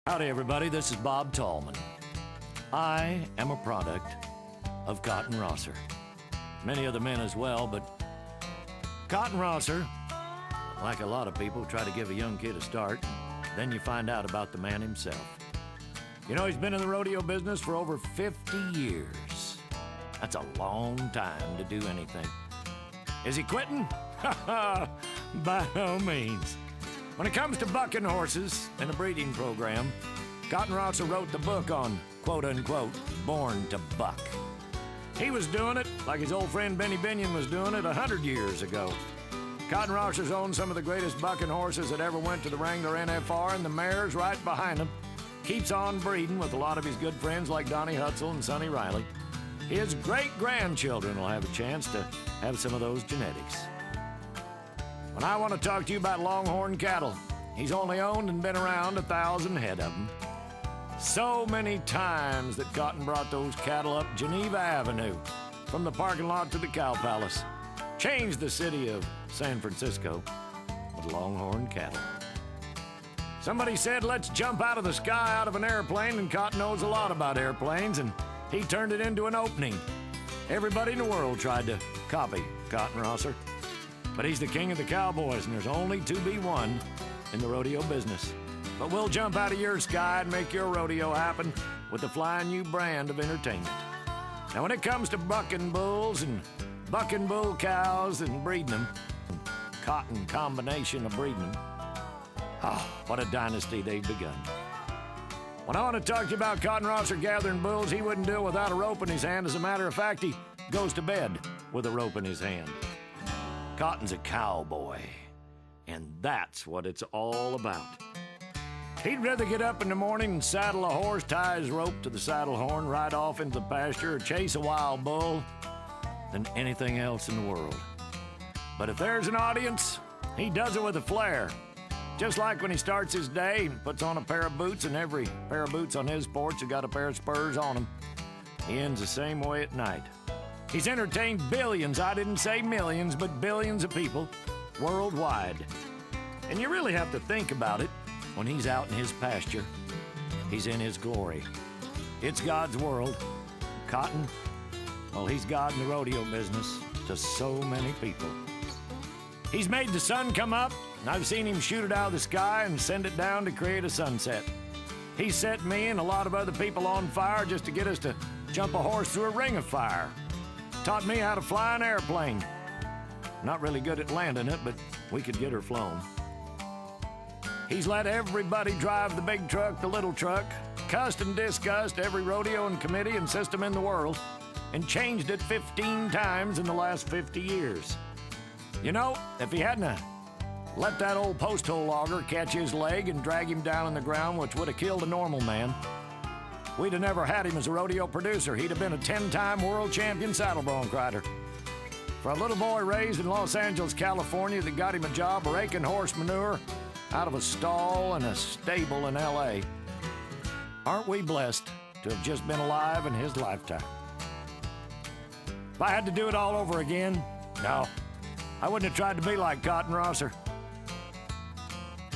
Howdy, everybody. This is Bob Tallman. I am a product of Cotton Rosser. Many other men as well, but Cotton Rosser, like a lot of people, try to give a young kid a start. Then you find out about the man himself. You know, he's been in the rodeo business for over 50 years. That's a long time to do anything. Is he quitting? By no means. When it comes to bucking horses and a breeding program, Cotton Rosser wrote the book on, quote-unquote, Born to Buck. He was doing it like his old friend Benny Binion was doing it 100 years ago. Cotton Rosser's owned some of the greatest bucking horses that ever went to the Wrangler NFR, and the mares right behind him. Keeps on breeding with a lot of his good friends like Donnie Hutzel and Sonny Riley. His great-grandchildren will have a chance to have some of those genetics. When I want to talk to you about longhorn cattle, he's only owned and been around 1,000 head of them. So many times that Cotton brought those cattle up Geneva Avenue from the parking lot to the Cow Palace. Changed the city of San Francisco with longhorn cattle. Somebody said, let's jump out of the sky out of an airplane, and Cotton knows a lot about airplanes, and he turned it into an opening. Everybody in the world tried to copy Cotton Rosser. But he's the king of the cowboys, and there's only to be one in the rodeo business. But we'll jump out of your sky and make your rodeo happen with the flying new brand of entertainment. Now, when it comes to bucking bulls and bucking bull cows and breeding them, Cotton combination of breeding them, what a dynasty they've begun. When I want to talk to you about Cotton Rosser gathering bulls, he wouldn't do it without a rope in his hand. As a matter of fact, he goes to bed with a rope in his hand. Cotton's a cowboy, and that's what it's all about. He'd rather get up in the morning and saddle a horse, tie his rope to the saddle horn, ride off into the pasture, or chase a wild bull than anything else in the world. But if there's an audience, he does it with a flair. Just like when he starts his day and puts on a pair of boots, and every pair of boots on his porch has got a pair of spurs on them. He ends the same way at night. He's entertained billions, I didn't say millions, but billions of people worldwide. And you really have to think about it. When he's out in his pasture, he's in his glory. It's God's world. Cotton, well, he's God in the rodeo business to so many people. He's made the sun come up, and I've seen him shoot it out of the sky and send it down to create a sunset. He set me and a lot of other people on fire just to get us to jump a horse through a ring of fire. Taught me how to fly an airplane. Not really good at landing it, but we could get her flown. He's let everybody drive the big truck, the little truck, cussed and discussed every rodeo and committee and system in the world, and changed it 15 times in the last 50 years. You know, if he hadn't let that old post hole logger catch his leg and drag him down on the ground, which would have killed a normal man, we'd have never had him as a rodeo producer. He'd have been a 10-time world champion saddle bronc rider. For a little boy raised in Los Angeles, California, that got him a job raking horse manure out of a stall in a stable in L.A., aren't we blessed to have just been alive in his lifetime? If I had to do it all over again, no, I wouldn't have tried to be like Cotton Rosser.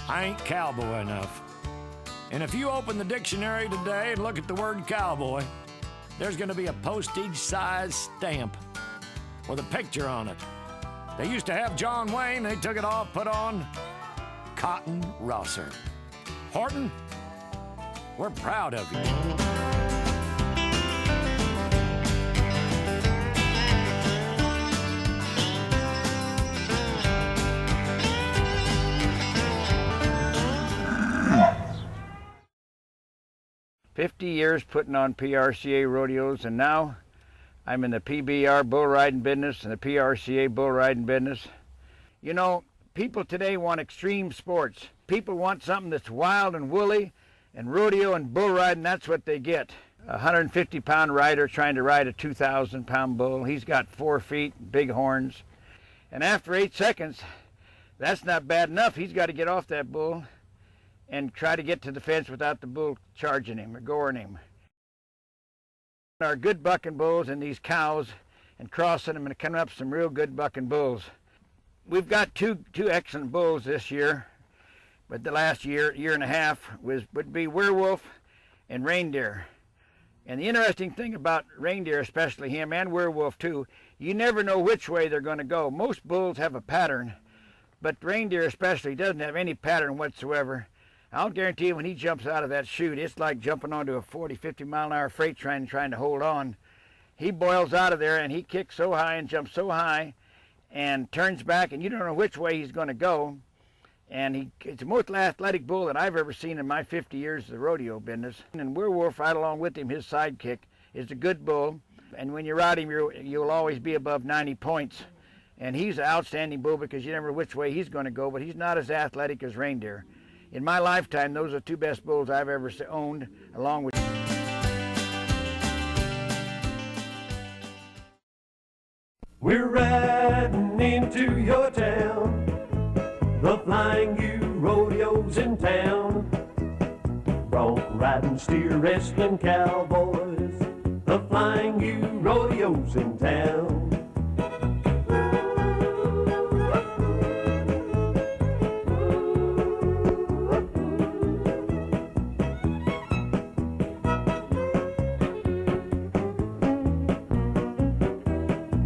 I ain't cowboy enough. And if you open the dictionary today and look at the word cowboy, there's going to be a postage-sized stamp with a picture on it. They used to have John Wayne. They took it off, put on Cotton Rosser. Horton, we're proud of you. 50 years putting on PRCA rodeos, and now I'm in the PBR bull riding business and the PRCA bull riding business. You know, people today want extreme sports. People want something that's wild and woolly, and rodeo and bull riding, that's what they get. A 150-pound rider trying to ride a 2,000-pound bull. He's got 4 feet, big horns. And after 8 seconds, that's not bad enough. He's got to get off that bull and try to get to the fence without the bull charging him or goring him. Our good bucking bulls and these cows and crossing them and coming up some real good bucking bulls. We've got two excellent bulls this year. but the last year and a half would be werewolf and reindeer. And the interesting thing about reindeer, especially him, and werewolf too, you never know which way they're going to go. Most bulls have a pattern, but reindeer especially doesn't have any pattern whatsoever. I'll guarantee you when he jumps out of that chute, it's like jumping onto a 40, 50 mile an hour freight train trying to hold on. He boils out of there and he kicks so high and jumps so high and turns back, and you don't know which way he's going to go. And it's the most athletic bull that I've ever seen in my 50 years of the rodeo business. And Werewolf, right along with him, his sidekick, is a good bull. And when you ride him, you'll always be above 90 points. And he's an outstanding bull because you never know which way he's going to go, but he's not as athletic as reindeer. In my lifetime, those are the two best bulls I've ever owned, along with... We're riding into your town, the Flying U rodeo's in town. Bronc riding, steer wrestling cowboys, the Flying U rodeo's in town.